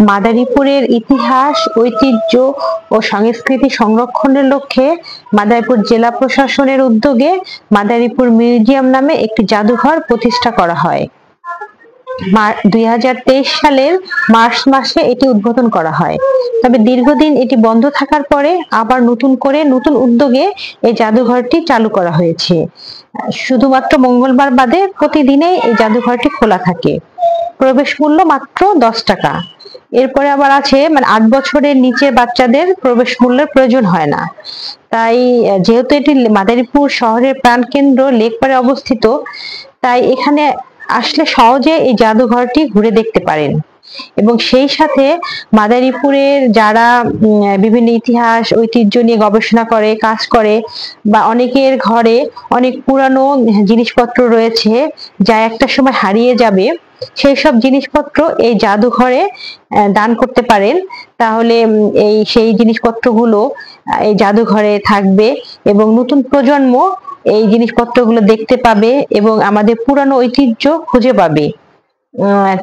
মাদারীপুরের ইতিহাস, ঐতিহ্য ও সংস্কৃতি সংরক্ষণের লক্ষ্যে মাদারীপুর জেলা প্রশাসনের উদ্যোগে মাদারীপুর মিউজিয়াম নামে একটি জাদুঘর প্রতিষ্ঠা করা হয়। 2023 সালের মার্চ মাসে এটি উদ্বোধন করা হয়। তবে দীর্ঘদিন এটি বন্ধ থাকার পরে আবার নতুন উদ্যোগে এই জাদুঘরটি চালু করা হয়েছে। শুধুমাত্র মঙ্গলবার বাদে প্রতিদিনই এই জাদুঘরটি খোলা থাকে। প্রবেশ মূল্য মাত্র 10 টাকা। এরপরে আবার আছে 8 বছরের নিচে বাচ্চাদের প্রবেশ মূল্যের প্রয়োজন হয় না। তাই যেহেতু এটি মাদারীপুর শহরের প্রাণকেন্দ্র লেকপাড়ে অবস্থিত, তাই এখানে আসলে সহজে এই জাদুঘরটি ঘুরে দেখতে পারেন। এবং সেই সাথে মাদারীপুরের যারা বিভিন্ন ইতিহাস ঐতিহ্য নিয়ে গবেষণা করে, কাজ করে, বা অনেকের ঘরে অনেক পুরানো জিনিসপত্র রয়েছে যা একটা সময় হারিয়ে যাবে, সেই সব জিনিসপত্র এই জাদুঘরে দান করতে পারেন। তাহলে সেই জিনিসপত্রগুলো এই জাদুঘরে থাকবে এবং নতুন প্রজন্ম এই জিনিসপত্রগুলো দেখতে পাবে এবং আমাদের পুরানো ঐতিহ্য খুঁজে পাবে।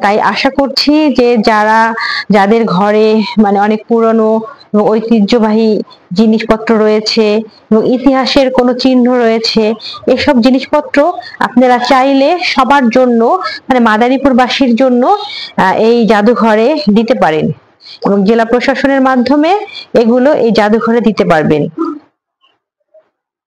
তাই আশা করছি যে যাদের ঘরে অনেক পুরনো ঐতিহ্যবাহী জিনিসপত্র রয়েছে এবং ইতিহাসের কোনো চিহ্ন রয়েছে, এসব জিনিসপত্র আপনারা চাইলে সবার জন্য মাদারীপুরবাসীর জন্য এই জাদুঘরে দিতে পারেন এবং জেলা প্রশাসনের মাধ্যমে এগুলো এই জাদুঘরে দিতে পারবেন।